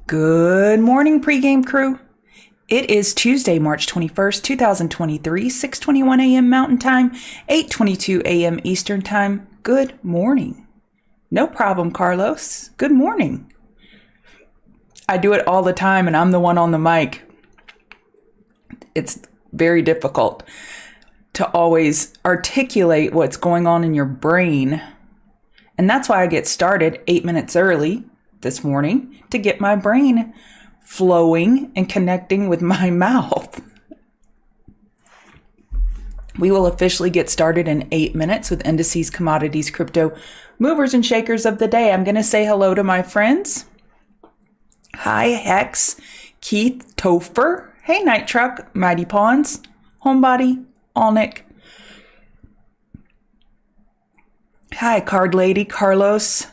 Good morning, pregame crew. It is Tuesday, March 21st, 2023, 6:21 a.m. Mountain Time, 8:22 a.m. Eastern Time. Good morning. No problem, Carlos. Good morning. I do it all the time, and I'm the one on the mic. It's very difficult to always articulate what's going on in your brain. And that's why I get started 8 minutes early this morning to get my brain flowing and connecting with my mouth. We will officially get started in 8 minutes with indices, commodities, crypto, movers and shakers of the day. I'm going to say hello to my friends. Hi, Hex, Keith, Topher. Hey, Night Truck, Mighty Pawns, Homebody, Alnick. Hi, Card Lady, Carlos,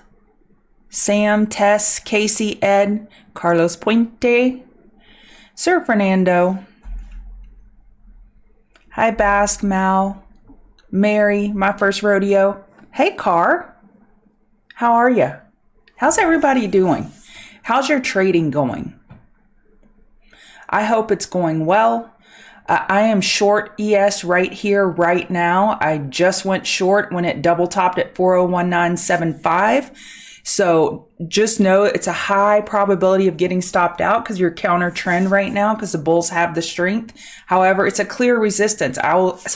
Sam, Tess, Casey, Ed, Carlos Puente, Sir Fernando. Hi, Basque, Mal, Mary, my first rodeo. Hey, Car. How are you? How's everybody doing? How's your trading going? I hope it's going well. I am short ES right here, right now. I just went short when it double topped at 401975. So just know it's a high probability of getting stopped out because you're counter trend right now because the bulls have the strength. However, it's a clear resistance.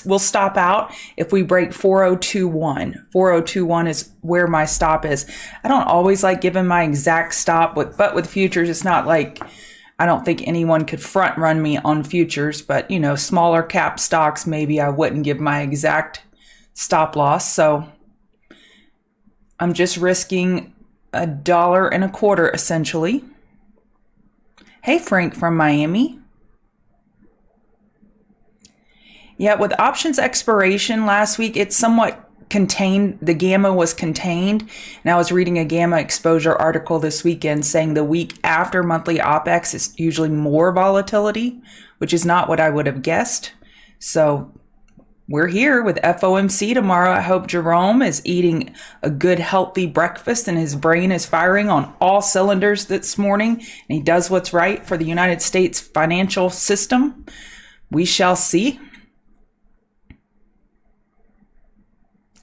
We'll stop out if we break 4021. 4021 is where my stop is. I don't always like giving my exact stop, but with futures, it's not like I don't think anyone could front run me on futures, but smaller cap stocks, maybe I wouldn't give my exact stop loss. So I'm just risking $1.25 essentially. Hey, Frank from Miami. Yeah, with options expiration last week, it's somewhat contained. The gamma was contained. And I was reading a gamma exposure article this weekend saying the week after monthly OPEX is usually more volatility, which is not what I would have guessed. So we're here with FOMC tomorrow. I hope Jerome is eating a good, healthy breakfast and his brain is firing on all cylinders this morning. And he does what's right for the United States financial system. We shall see.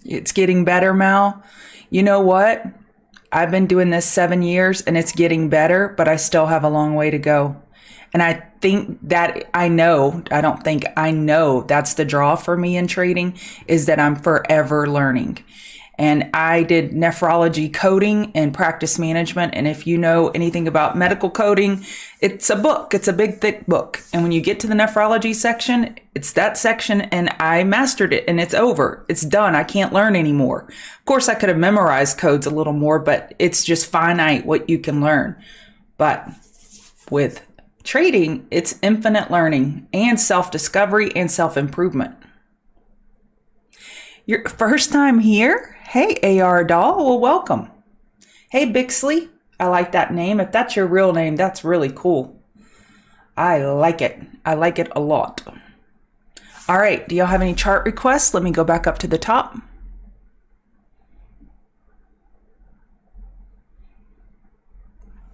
It's getting better, Mal. You know what? I've been doing this 7 years and it's getting better, but I still have a long way to go. And I think that I know that's the draw for me in trading is that I'm forever learning. And I did nephrology coding and practice management. And if you know anything about medical coding, it's a book. It's a big, thick book. And when you get to the nephrology section, it's that section and I mastered it and it's over. It's done. I can't learn anymore. Of course, I could have memorized codes a little more, but it's just finite what you can learn. But with trading, it's infinite learning and self-discovery and self-improvement. Your first time here? Hey, AR Doll. Well, welcome. Hey, Bixley. I like that name. If that's your real name, that's really cool. I like it. I like it a lot. All right. Do y'all have any chart requests? Let me go back up to the top.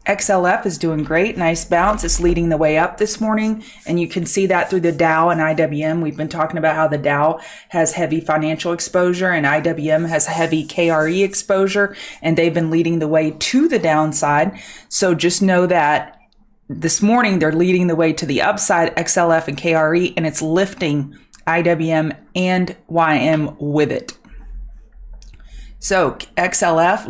XLF is doing great. Nice bounce. It's leading the way up this morning. And you can see that through the Dow and IWM. We've been talking about how the Dow has heavy financial exposure and IWM has heavy KRE exposure. And they've been leading the way to the downside. So just know that this morning they're leading the way to the upside, XLF and KRE, and it's lifting IWM and YM with it. So XLF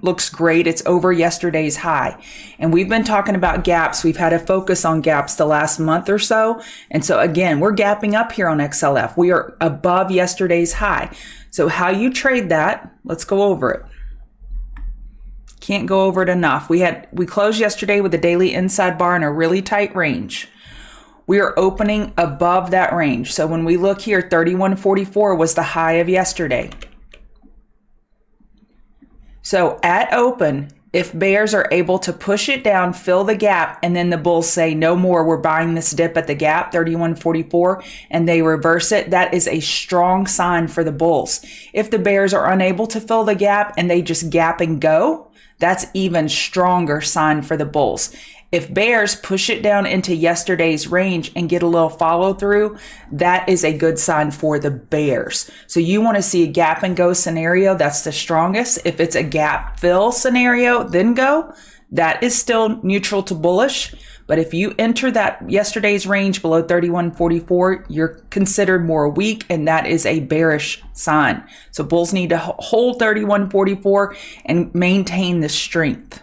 looks great. It's over yesterday's high. And we've been talking about gaps. We've had a focus on gaps the last month or so. And so again, we're gapping up here on XLF. We are above yesterday's high. So how you trade that, let's go over it. Can't go over it enough. We closed yesterday with a daily inside bar in a really tight range. We are opening above that range. So when we look here, 31.44 was the high of yesterday. So at open, if bears are able to push it down, fill the gap, and then the bulls say, no more, we're buying this dip at the gap, 31.44, and they reverse it, that is a strong sign for the bulls. If the bears are unable to fill the gap and they just gap and go, that's even stronger sign for the bulls. If bears push it down into yesterday's range and get a little follow through, that is a good sign for the bears. So you want to see a gap and go scenario. That's the strongest. If it's a gap fill scenario, then go. That is still neutral to bullish. But if you enter that yesterday's range below 31.44, you're considered more weak, and that is a bearish sign. So bulls need to hold 31.44 and maintain the strength.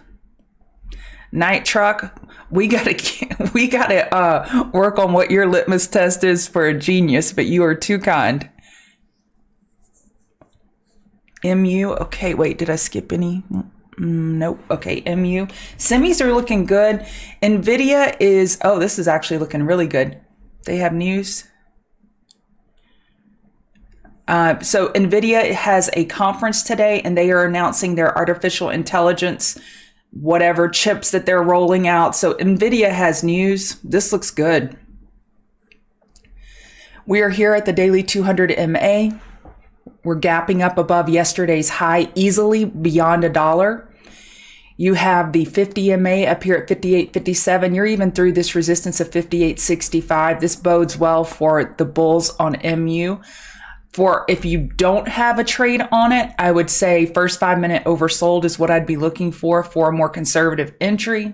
Night truck, we gotta work on what your litmus test is for a genius, but you are too kind. MU, okay, wait, did I skip any? Nope. Okay, MU. Semis are looking good. NVIDIA is, oh, this is actually looking really good. They have news. So NVIDIA has a conference today, and they are announcing their artificial intelligence, whatever chips that they're rolling out. So NVIDIA has news. This looks good. We are here at the daily 200 MA. We're gapping up above yesterday's high, easily beyond $1. You have the 50 MA up here at 58.57. You're even through this resistance of 58.65. This bodes well for the bulls on MU. For if you don't have a trade on it, I would say first 5 minute oversold is what I'd be looking for a more conservative entry.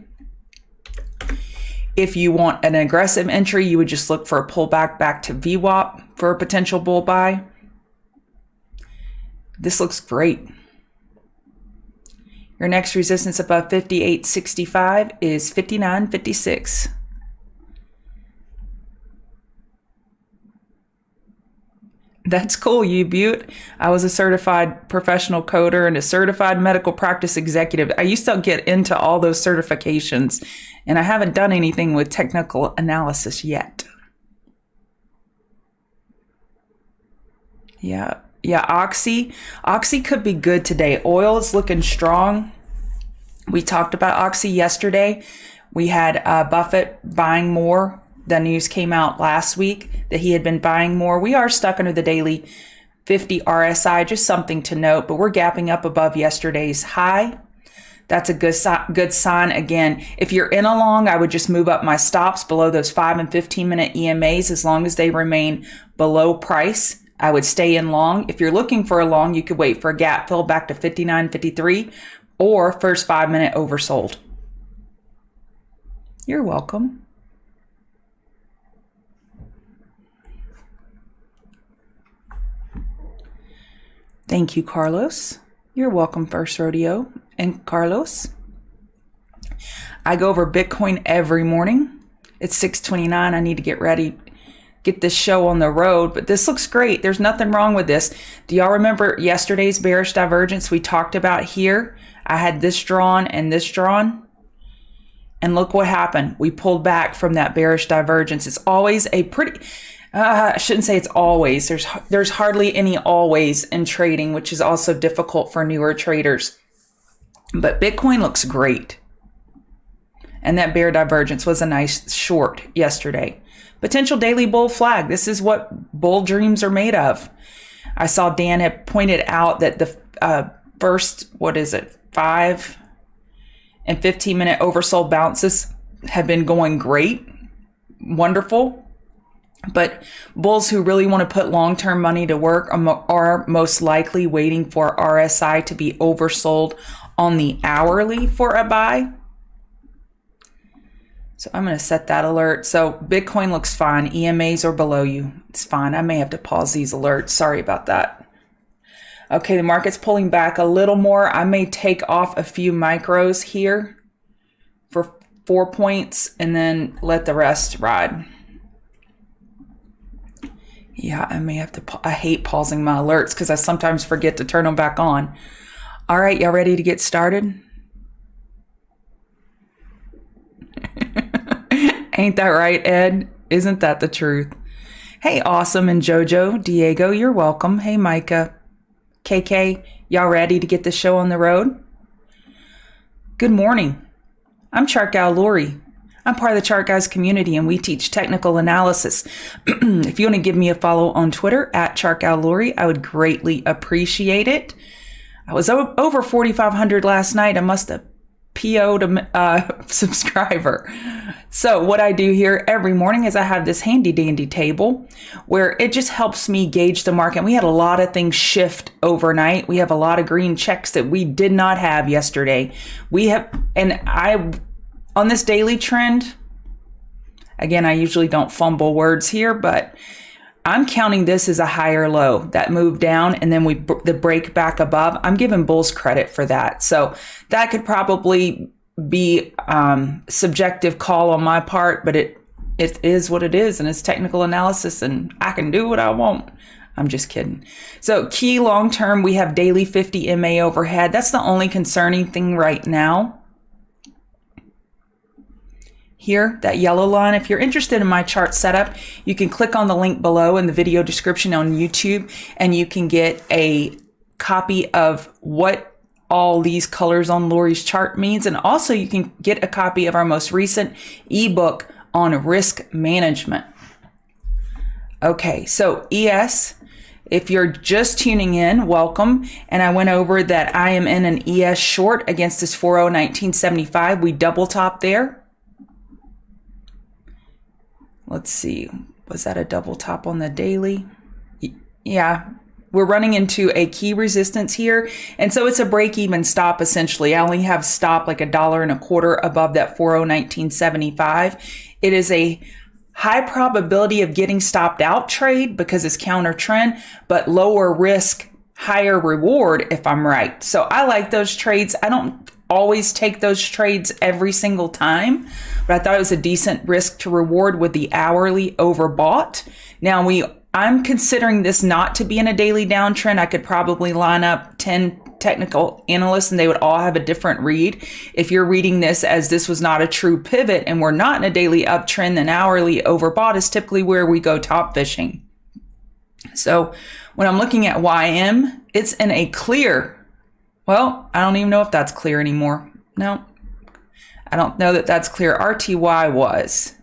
If you want an aggressive entry, you would just look for a pullback back to VWAP for a potential bull buy. This looks great. Your next resistance above 58.65 is 59.56. That's cool, you beaut. I was a certified professional coder and a certified medical practice executive. I used to get into all those certifications, and I haven't done anything with technical analysis yet. Yeah, Oxy. Oxy could be good today. Oil is looking strong. We talked about Oxy yesterday. We had Buffett buying more. The news came out last week that he had been buying more. We are stuck under the daily 50 RSI, just something to note, but we're gapping up above yesterday's high. That's a good sign. Again, if you're in a long, I would just move up my stops below those 5 and 15 minute EMAs. As long as they remain below price, I would stay in long. If you're looking for a long, you could wait for a gap fill back to 59.53 or first 5 minute oversold. You're welcome. Thank you, Carlos. You're welcome, First Rodeo. And Carlos, I go over Bitcoin every morning. It's 6:29. I need to get ready, get this show on the road, but this looks great. There's nothing wrong with this. Do y'all remember yesterday's bearish divergence we talked about here? I had this drawn and this drawn. And look what happened. We pulled back from that bearish divergence. It's always a pretty... I shouldn't say it's always. There's hardly any always in trading, which is also difficult for newer traders. But Bitcoin looks great. And that bear divergence was a nice short yesterday. Potential daily bull flag. This is what bull dreams are made of. I saw Dan had pointed out that the first, 5 and 15 minute oversold bounces have been going great. Wonderful. But bulls who really want to put long-term money to work are most likely waiting for RSI to be oversold on the hourly for a buy. So I'm going to set that alert. So Bitcoin looks fine. EMAs are below you. It's fine. I may have to pause these alerts. Sorry about that. Okay, the market's pulling back a little more. I may take off a few micros here for 4 points and then let the rest ride. Yeah, I may have to, I hate pausing my alerts because I sometimes forget to turn them back on. All right, y'all ready to get started? Ain't that right, Ed? Isn't that the truth? Hey, Awesome and Jojo, Diego, you're welcome. Hey, Micah, KK, y'all ready to get the show on the road? Good morning. I'm Chart Gal Lori. I'm part of the Chart Guys community, and we teach technical analysis. If you want to give me a follow on Twitter at Chart Gal Lori, I would greatly appreciate it. I was over 4,500 last night. I must have PO to subscriber. So what I do here every morning is I have this handy dandy table where it just helps me gauge the market. We had a lot of things shift overnight. We have a lot of green checks that we did not have yesterday. On this daily trend, again, I usually don't fumble words here, but I'm counting this as a higher low that moved down and then the break back above. I'm giving bulls credit for that. So that could probably be subjective call on my part, but it is what it is, and it's technical analysis, and I can do what I want. I'm just kidding. So key long term, we have daily 50 MA overhead. That's the only concerning thing right now. Here, that yellow line. If you're interested in my chart setup, you can click on the link below in the video description on YouTube, and you can get a copy of what all these colors on Lori's chart means. And also you can get a copy of our most recent ebook on risk management. Okay, so ES, if you're just tuning in, welcome. And I went over that I am in an ES short against this 401975. We double top there. Let's see, was that a double top on the daily? Yeah, we're running into a key resistance here. And so it's a break even stop essentially. I only have stop like $1.25 above that 401975. It is a high probability of getting stopped out trade because it's counter trend, but lower risk, higher reward if I'm right. So I like those trades. I don't always take those trades every single time, but I thought it was a decent risk to reward with the hourly overbought. Now I'm considering this not to be in a daily downtrend. I could probably line up 10 technical analysts and they would all have a different read. If you're reading this as this was not a true pivot and we're not in a daily uptrend, then hourly overbought is typically where we go top fishing. So when I'm looking at YM, it's in a clear. Well, I don't even know if that's clear anymore. No, I don't know that that's clear. RTY was.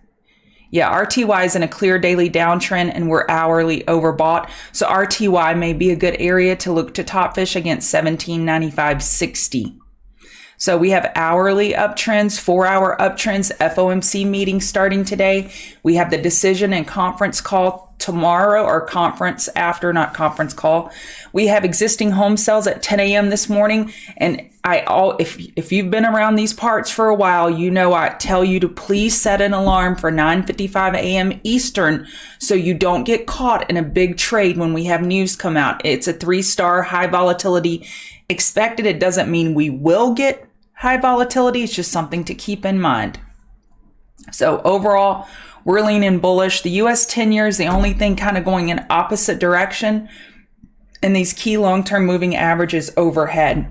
Yeah, RTY is in a clear daily downtrend and we're hourly overbought. So RTY may be a good area to look to top fish against 1795.60. So we have hourly uptrends, 4-hour uptrends, FOMC meeting starting today. We have the decision and conference call tomorrow, or conference after, not conference call. We have existing home sales at 10 a.m. this morning. And if you've been around these parts for a while, you know I tell you to please set an alarm for 9:55 a.m. Eastern so you don't get caught in a big trade when we have news come out. It's a 3-star high volatility expected. It doesn't mean we will get high volatility. It's just something to keep in mind. So overall, we're leaning bullish. The US 10-year is the only thing kind of going in opposite direction. And these key long-term moving averages overhead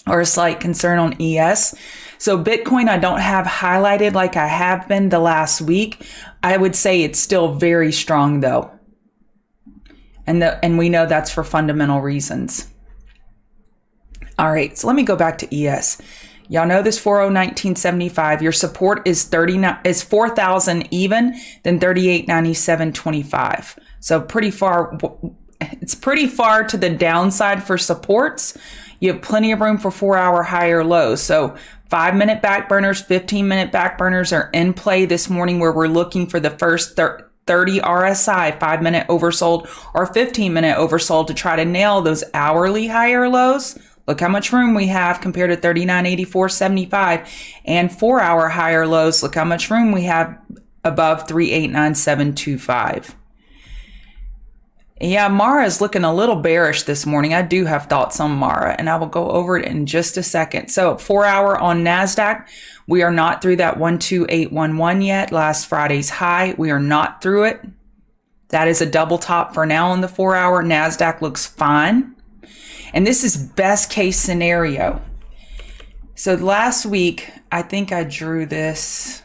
are a slight concern on ES. So Bitcoin, I don't have highlighted like I have been the last week. I would say it's still very strong though. And we know that's for fundamental reasons. All right, so let me go back to ES. Y'all know this 401975. Your support is 4,000 even, then 3897.25. So pretty far. It's pretty far to the downside for supports. You have plenty of room for 4-hour higher lows. So 5-minute back burners, 15-minute back burners are in play this morning, where we're looking for the first 30 RSI, 5-minute oversold or 15-minute oversold, to try to nail those hourly higher lows. Look how much room we have compared to 3984.75, and 4-hour higher lows. Look how much room we have above 3897.25. Yeah, Mara is looking a little bearish this morning. I do have thoughts on Mara, and I will go over it in just a second. So 4-hour on NASDAQ, we are not through that 12811 yet, last Friday's high. We are not through it. That is a double top for now on the 4-hour. NASDAQ looks fine. And this is best case scenario. So last week, I think I drew this.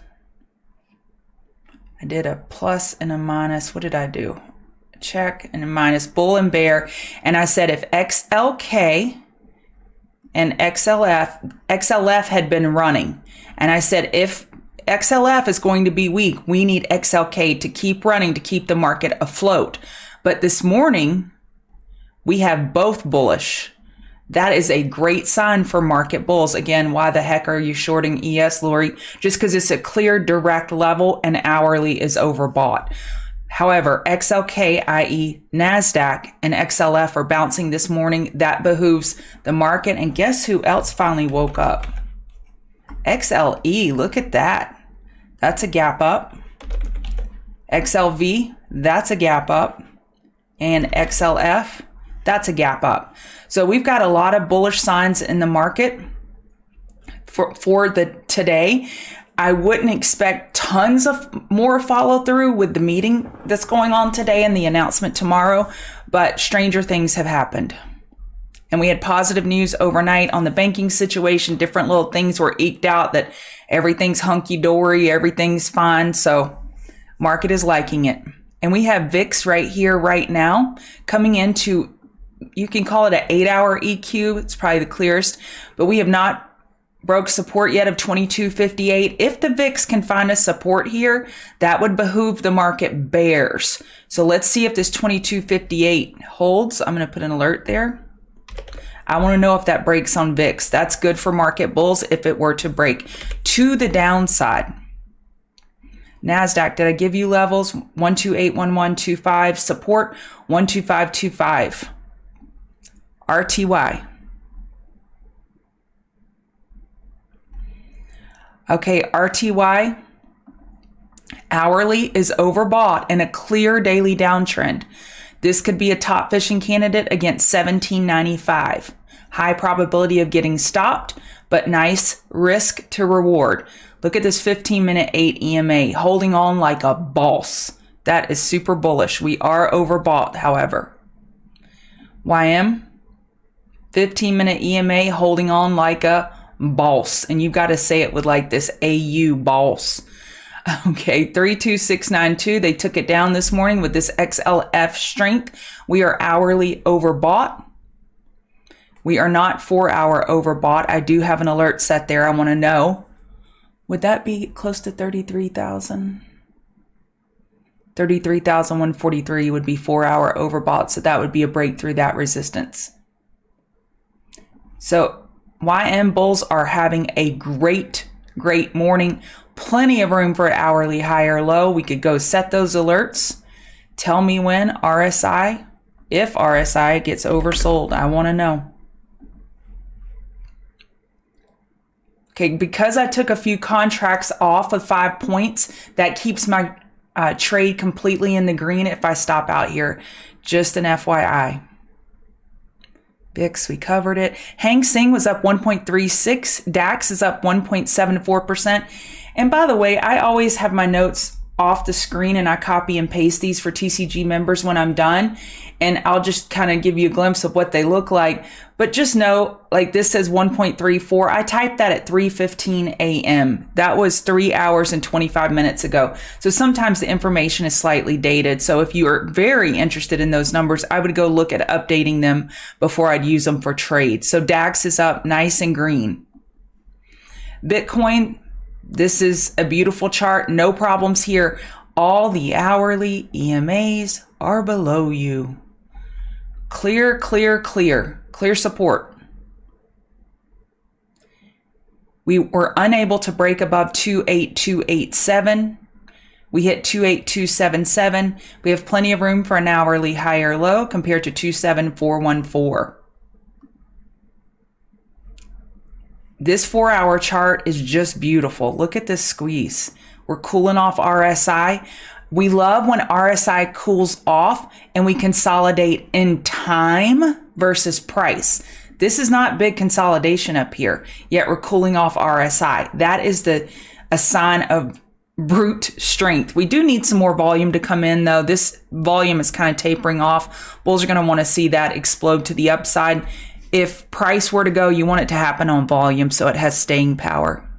I did a plus and a minus. What did I do? Check and a minus, bull and bear. And I said if XLK and XLF had been running. And I said if XLF is going to be weak, we need XLK to keep running to keep the market afloat. But this morning, we have both bullish. That is a great sign for market bulls. Again, why the heck are you shorting ES, Lori? Just because it's a clear direct level and hourly is overbought. However, XLK, i.e. NASDAQ, and XLF are bouncing this morning. That behooves the market. And guess who else finally woke up? XLE, look at that. That's a gap up. XLV, that's a gap up. And XLF, that's a gap up. So we've got a lot of bullish signs in the market for the today. I wouldn't expect tons of more follow through with the meeting that's going on today and the announcement tomorrow, but stranger things have happened. And we had positive news overnight on the banking situation. Different little things were eked out that everything's hunky dory, everything's fine. So market is liking it. And we have VIX right here, right now, coming into, you can call it an 8-hour EQ. It's probably the clearest, but we have not broke support yet of 2258. If the VIX can find a support here, that would behoove the market bears. So let's see if this 2258 holds. I'm going to put an alert there. I want to know if that breaks on VIX. That's good for market bulls if it were to break to the downside. NASDAQ, did I give you levels? 1281.125. Support 12525. RTY. Okay, RTY hourly is overbought and a clear daily downtrend. This could be a top fishing candidate against 1795. High probability of getting stopped, but nice risk to reward. Look at this 15-minute 8 EMA holding on like a boss. That is super bullish. We are overbought, however. YM, 15-minute EMA holding on like a boss. And you've got to say it with like this AU boss. Okay, 32692. They took it down this morning with this XLF strength. We are hourly overbought. We are not 4-hour overbought. I do have an alert set there. I want to know. Would that be close to 33,000? 33,143 would be 4-hour overbought. So that would be a break through that resistance. So YM bulls are having a great morning. Plenty of room for an hourly high or low. We could go set those alerts. Tell me when RSI, if RSI gets oversold. I want to know. Okay, because I took a few contracts off of 5 points, that keeps my trade completely in the green if I stop out here. Just an FYI. VIX, we covered it. Hang Seng was up 1.36. DAX is up 1.74%. And by the way, I always have my notes off the screen and I copy and paste these for TCG members when I'm done. And I'll just kind of give you a glimpse of what they look like. But just know, like this says 1.34. I typed that at 3:15 a.m. That was 3 hours and 25 minutes ago. So sometimes the information is slightly dated. So if you are very interested in those numbers, I would go look at updating them before I'd use them for trade. So DAX is up nice and green. Bitcoin, this is a beautiful chart. No problems here. All the hourly EMAs are below you. Clear support. We were unable to break above 28287. We hit 28277. We have plenty of room for an hourly high or low compared to 27414. This 4-hour chart is just beautiful. Look at this squeeze. We're cooling off RSI. We love when RSI cools off and we consolidate in time versus price. This is not big consolidation up here, yet we're cooling off RSI. That is a sign of brute strength. We do need some more volume to come in though. This volume is kind of tapering off. Bulls are going to want to see that explode to the upside. If price were to go, you want it to happen on volume so it has staying power.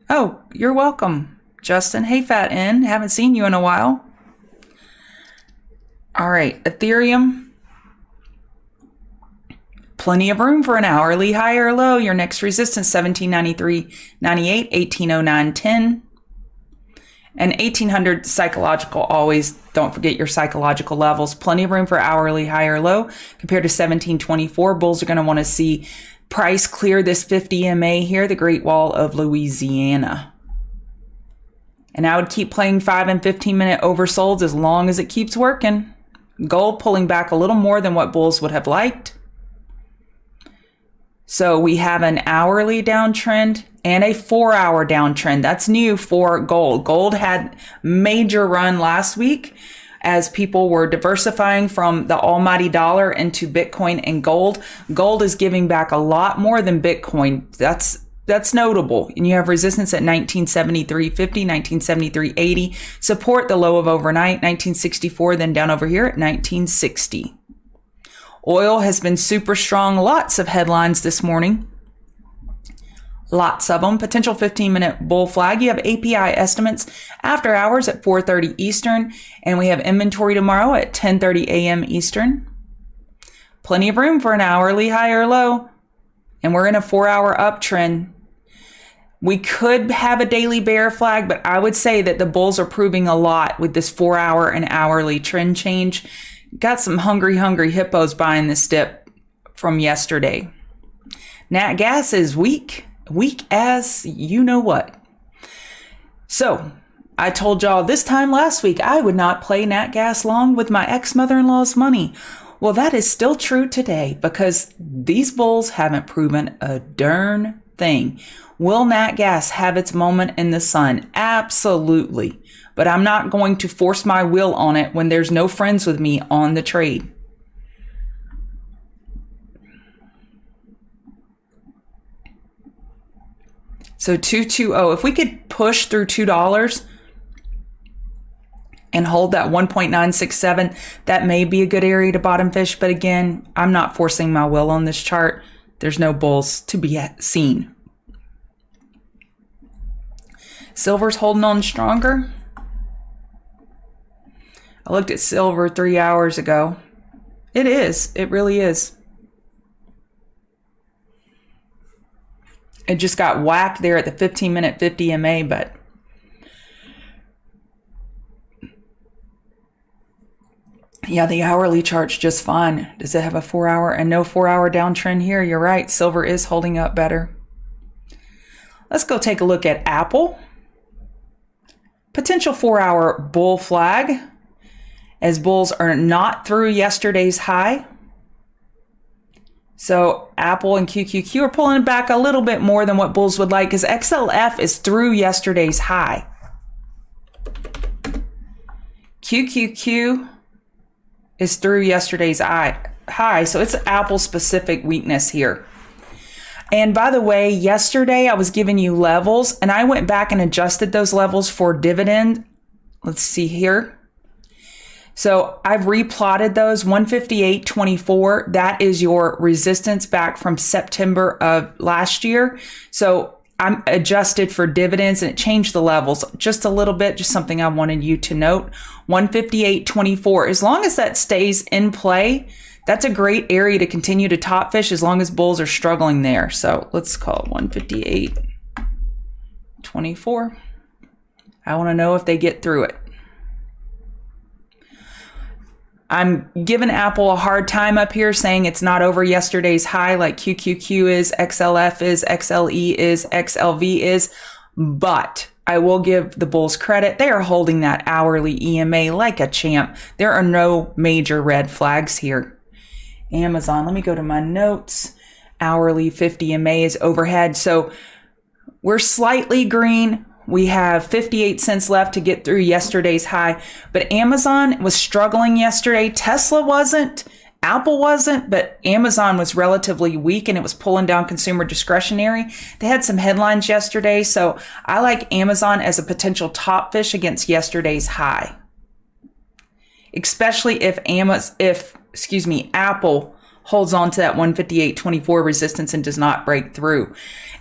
Oh, you're welcome, Justin. Hey, Fat N. Haven't seen you in a while. All right, Ethereum. Plenty of room for an hourly high or low. Your next resistance, 1793.98, 1809.10. And 1800 psychological, always don't forget your psychological levels. Plenty of room for hourly high or low compared to 1724. Bulls are going to want to see price clear this 50 MA here, the Great Wall of Louisiana. And I would keep playing 5 and 15 minute oversolds as long as it keeps working. Gold pulling back a little more than what bulls would have liked. So we have an hourly downtrend and a 4-hour downtrend. That's new for gold. Gold had major run last week as people were diversifying from the almighty dollar into Bitcoin and gold. Gold is giving back a lot more than Bitcoin. That's notable. And you have resistance at 1973.50, 1973.80. Support the low of overnight, 1964, then down over here at 1960. Oil has been super strong. Lots of headlines this morning. Lots of them. Potential 15-minute bull flag. You have API estimates after hours at 4:30 Eastern. And we have inventory tomorrow at 10:30 a.m. Eastern. Plenty of room for an hourly high or low. And we're in a 4-hour uptrend. We could have a daily bear flag, but I would say that the bulls are proving a lot with this 4-hour and hourly trend change. Got some hungry hippos buying this dip from yesterday. Nat gas is weak as you know what. So I told y'all this time last week I would not play nat gas long with my ex-mother-in-law's money. Well, that is still true today because these bulls haven't proven a darn thing. Will nat gas have its moment in the sun? Absolutely. But I'm not going to force my will on it when there's no friends with me on the trade. So 220, if we could push through $2 and hold that 1.967, that may be a good area to bottom fish. But again, I'm not forcing my will on this chart. There's no bulls to be seen. Silver's holding on stronger. I looked at silver 3 hours ago. It is. It really is. It just got whacked there at the 15-minute 50 MA, but yeah, the hourly chart's just fine. Does it have a 4-hour and no 4-hour downtrend here? You're right. Silver is holding up better. Let's go take a look at Apple. Potential 4-hour bull flag, as bulls are not through yesterday's high. So Apple and QQQ are pulling back a little bit more than what bulls would like because XLF is through yesterday's high. QQQ is through yesterday's high. So it's Apple specific weakness here. And by the way, yesterday I was giving you levels and I went back and adjusted those levels for dividend. Let's see here. So I've replotted those 158.24. That is your resistance back from September of last year. So I'm adjusted for dividends and it changed the levels just a little bit, just something I wanted you to note. 158.24. As long as that stays in play, that's a great area to continue to top fish as long as bulls are struggling there. So let's call it 158.24. I want to know if they get through it. I'm giving Apple a hard time up here saying it's not over yesterday's high like QQQ is, XLF is, XLE is, XLV is, but I will give the bulls credit. They are holding that hourly EMA like a champ. There are no major red flags here. Amazon, let me go to my notes. Hourly 50 EMA is overhead. So we're slightly green. We have 58 cents left to get through yesterday's high, but Amazon was struggling yesterday. Tesla wasn't, Apple wasn't, but Amazon was relatively weak and it was pulling down consumer discretionary. They had some headlines yesterday, so I like Amazon as a potential top fish against yesterday's high. Especially if Apple holds on to that 158.24 resistance and does not break through.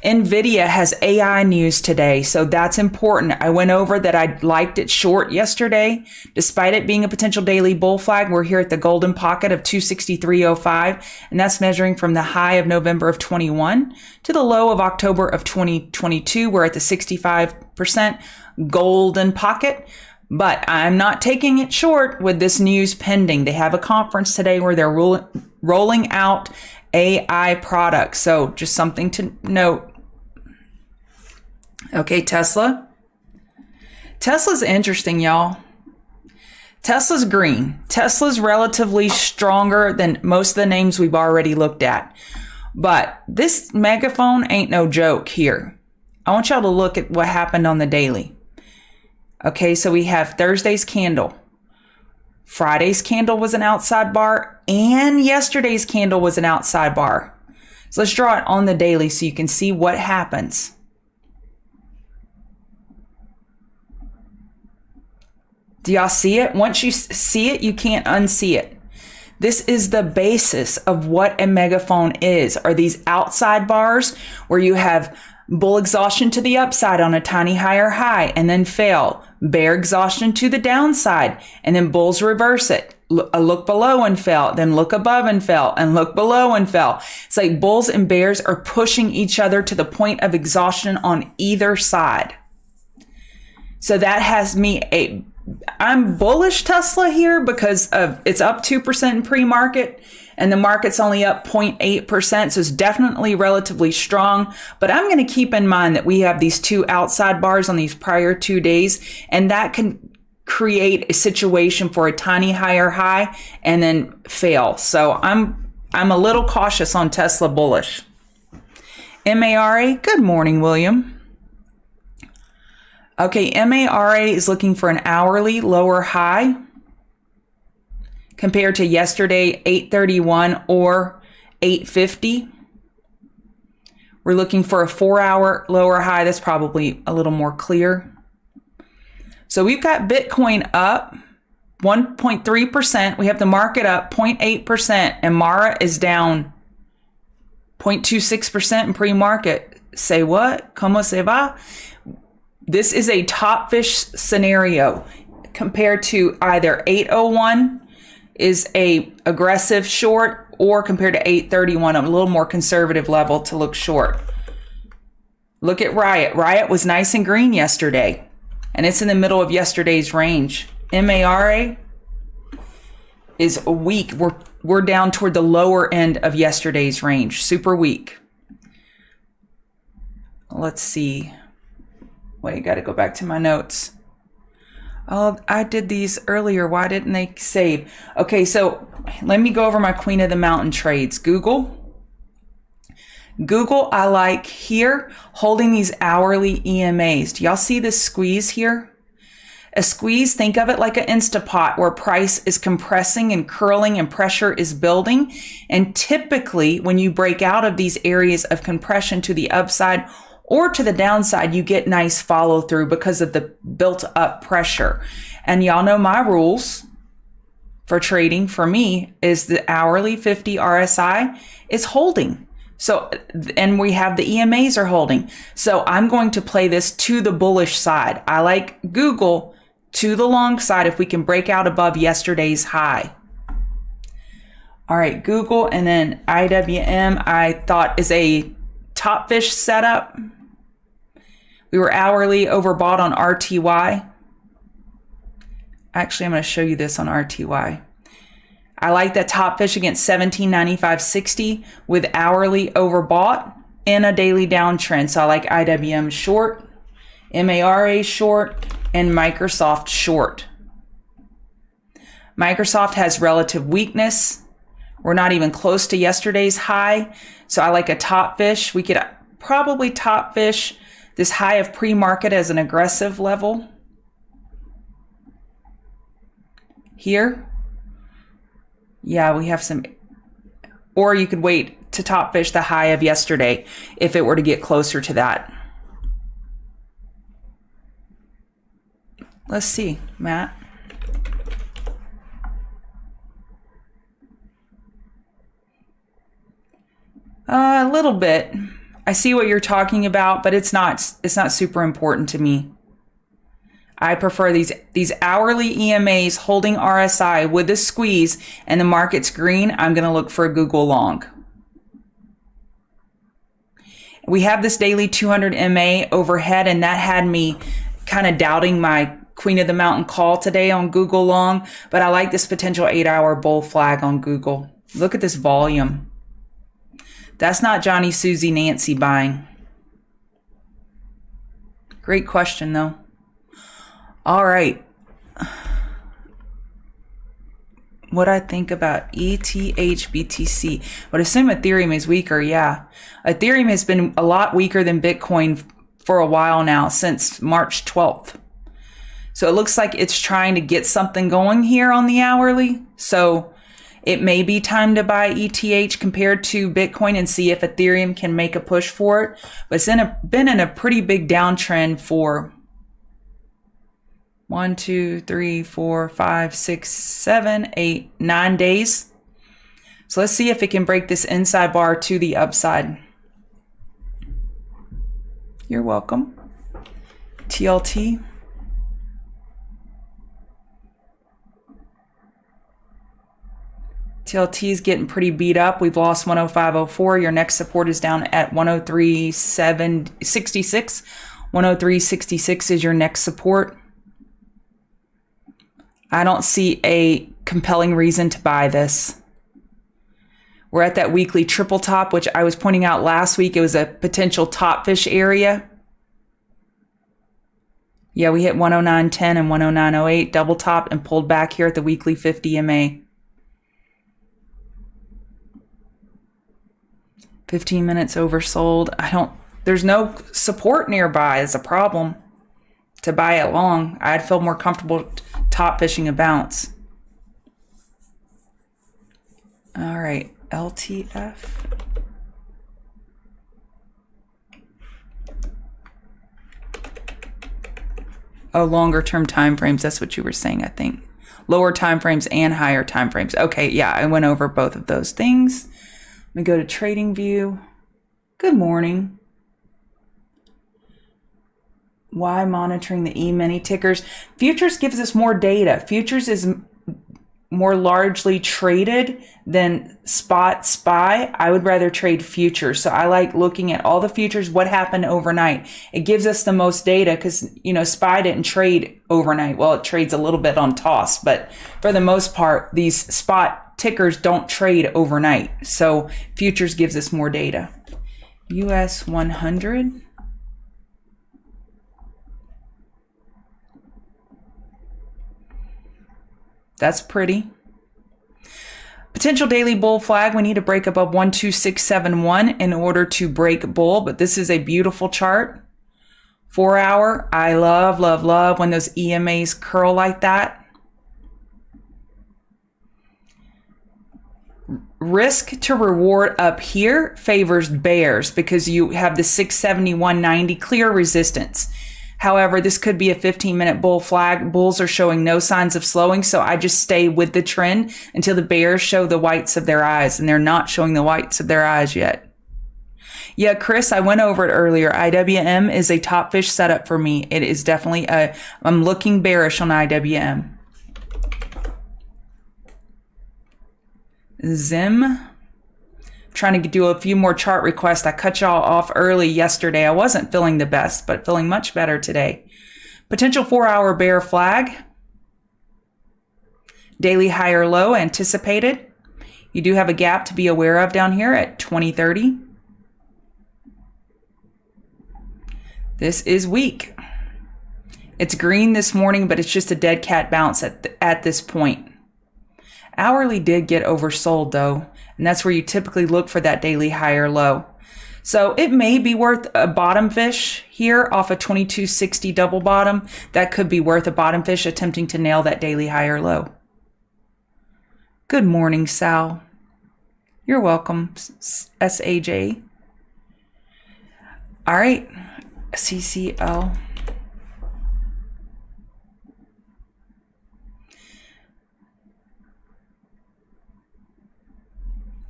Nvidia has AI news today, so that's important. I went over that I liked it short yesterday. Despite it being a potential daily bull flag, we're here at the golden pocket of 263.05, and that's measuring from the high of November of 21 to the low of October of 2022. We're at the 65% golden pocket. But I'm not taking it short with this news pending. They have a conference today where they're rolling out AI products. So just something to note. Okay, Tesla. Tesla's interesting, y'all. Tesla's green. Tesla's relatively stronger than most of the names we've already looked at. But this megaphone ain't no joke here. I want y'all to look at what happened on the daily. Okay, so we have Thursday's candle. Friday's candle was an outside bar, and yesterday's candle was an outside bar. So let's draw it on the daily so you can see what happens. Do y'all see it? Once you see it, you can't unsee it. This is the basis of what a megaphone is, are these outside bars where you have bull exhaustion to the upside on a tiny higher high and then fail. Bear exhaustion to the downside and then bulls reverse it. Look below and fell, then look above and fell, and look below and fell. It's like bulls and bears are pushing each other to the point of exhaustion on either side. So that has me I'm bullish Tesla here because of it's up 2% in pre-market and the market's only up 0.8%. So it's definitely relatively strong. But I'm going to keep in mind that we have these two outside bars on these prior 2 days, and that can create a situation for a tiny higher high and then fail. So I'm a little cautious on Tesla bullish. MARA, good morning, William. Okay, MARA is looking for an hourly lower high compared to yesterday, 831 or 850. We're looking for a 4-hour lower high. That's probably a little more clear. So we've got Bitcoin up 1.3%. We have the market up 0.8%, and Mara is down 0.26% in pre-market. Say what? ¿Cómo se va? This is a top fish scenario compared to either 801 is a aggressive short or compared to 831, a little more conservative level to look short. Look at Riot. Riot was nice and green yesterday, and it's in the middle of yesterday's range. MARA is weak. We're down toward the lower end of yesterday's range. Super weak. Let's see. Wait, got to go back to my notes. Oh, I did these earlier. Why didn't they save? Okay, so let me go over my Queen of the Mountain trades. Google, I like here, holding these hourly EMAs. Do y'all see this squeeze here? A squeeze, think of it like an Instapot where price is compressing and curling and pressure is building. And typically, when you break out of these areas of compression to the upside or to the downside, you get nice follow through because of the built up pressure. And y'all know my rules for trading for me is the hourly 50 RSI is holding. So, and we have the EMAs are holding. So I'm going to play this to the bullish side. I like Google to the long side if we can break out above yesterday's high. All right, Google, and then IWM I thought is a top fish setup. We were hourly overbought on RTY. Actually, I'm going to show you this on RTY. I like that top fish against 1795.60 with hourly overbought in a daily downtrend. So I like IWM short, MARA short, and Microsoft short. Microsoft has relative weakness. We're not even close to yesterday's high. So I like a top fish. We could probably top fish this high of pre-market as an aggressive level. Here. Yeah, we have some, or you could wait to top fish the high of yesterday if it were to get closer to that. Let's see, Matt. A little bit. I see what you're talking about, but it's not super important to me. I prefer these hourly EMAs holding RSI with a squeeze and the market's green. I'm going to look for a Google long. We have this daily 200 MA overhead, and that had me kind of doubting my Queen of the Mountain call today on Google long, but I like this potential 8-hour bull flag on Google. Look at this volume. That's not Johnny, Susie, Nancy buying. Great question, though. All right. What I think about ETH, BTC. Would assume Ethereum is weaker. Yeah. Ethereum has been a lot weaker than Bitcoin for a while now, since March 12th. So it looks like it's trying to get something going here on the hourly. So it may be time to buy ETH compared to Bitcoin and see if Ethereum can make a push for it. But it's been in a pretty big downtrend for 1, 2, 3, 4, 5, 6, 7, 8, 9 days. So let's see if it can break this inside bar to the upside. You're welcome. TLT. TLT is getting pretty beat up. We've lost 105.04. Your next support is down at 103.66. 103.66 is your next support. I don't see a compelling reason to buy this. We're at that weekly triple top, which I was pointing out last week. It was a potential top fish area. Yeah, we hit 109.10 and 109.08, double top, and pulled back here at the weekly 50 MA. 15 minutes oversold. There's no support nearby is a problem to buy it long. I'd feel more comfortable top fishing a bounce. All right, LTF. Oh, longer term time frames. That's what you were saying, I think. Lower time frames and higher time frames. Okay, yeah, I went over both of those things. Let me go to Trading View. Good morning. Why monitoring the E-mini tickers? Futures gives us more data. Futures is more largely traded than spot SPY. I would rather trade futures. So I like looking at all the futures, what happened overnight. It gives us the most data because, SPY didn't trade overnight. Well, it trades a little bit on toss, but for the most part, these spot tickers don't trade overnight. So futures gives us more data. US 100. That's pretty. Potential daily bull flag. We need to break above 12671 in order to break bull, but this is a beautiful chart. 4 hour. I love, love, love when those EMAs curl like that. Risk to reward up here favors bears because you have the 671.90 clear resistance. However, this could be a 15-minute bull flag. Bulls are showing no signs of slowing, so I just stay with the trend until the bears show the whites of their eyes, and they're not showing the whites of their eyes yet. Yeah, Chris, I went over it earlier. IWM is a top fish setup for me. It is definitely I'm looking bearish on IWM. Zim. Trying to do a few more chart requests. I cut y'all off early yesterday. I wasn't feeling the best, but feeling much better today. Potential 4-hour bear flag. Daily higher low anticipated. You do have a gap to be aware of down here at 2030. This is weak. It's green this morning, but it's just a dead cat bounce at this point. Hourly did get oversold though, and that's where you typically look for that daily higher low. So it may be worth a bottom fish here off a 2260 double bottom. That could be worth a bottom fish attempting to nail that daily higher low. Good morning, Sal. You're welcome, SAJ. All right, CCL.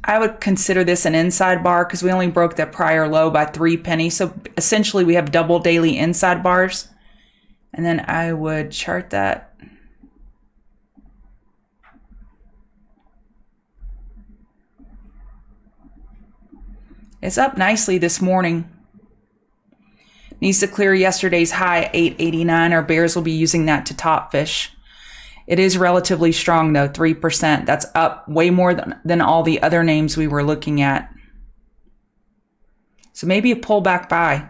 I would consider this an inside bar because we only broke the prior low by 3 pennies. So essentially we have double daily inside bars. And then I would chart that. It's up nicely this morning. Needs to clear yesterday's high at 889. Our bears will be using that to top fish. It is relatively strong though, 3%. That's up way more than all the other names we were looking at. So maybe a pullback buy.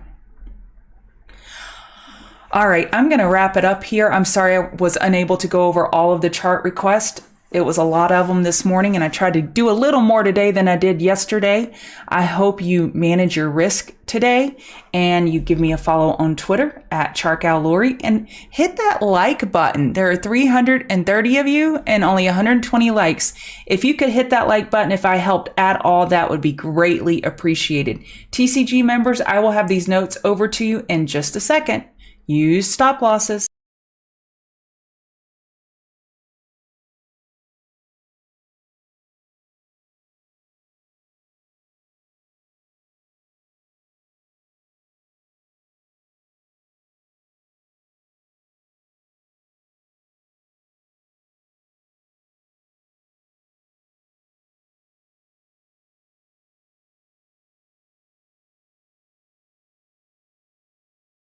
All right, I'm going to wrap it up here. I'm sorry I was unable to go over all of the chart requests. It was a lot of them this morning, and I tried to do a little more today than I did yesterday. I hope you manage your risk today, and you give me a follow on Twitter at CharkAlLori, and hit that like button. There are 330 of you and only 120 likes. If you could hit that like button, if I helped at all, that would be greatly appreciated. TCG members, I will have these notes over to you in just a second. Use stop losses.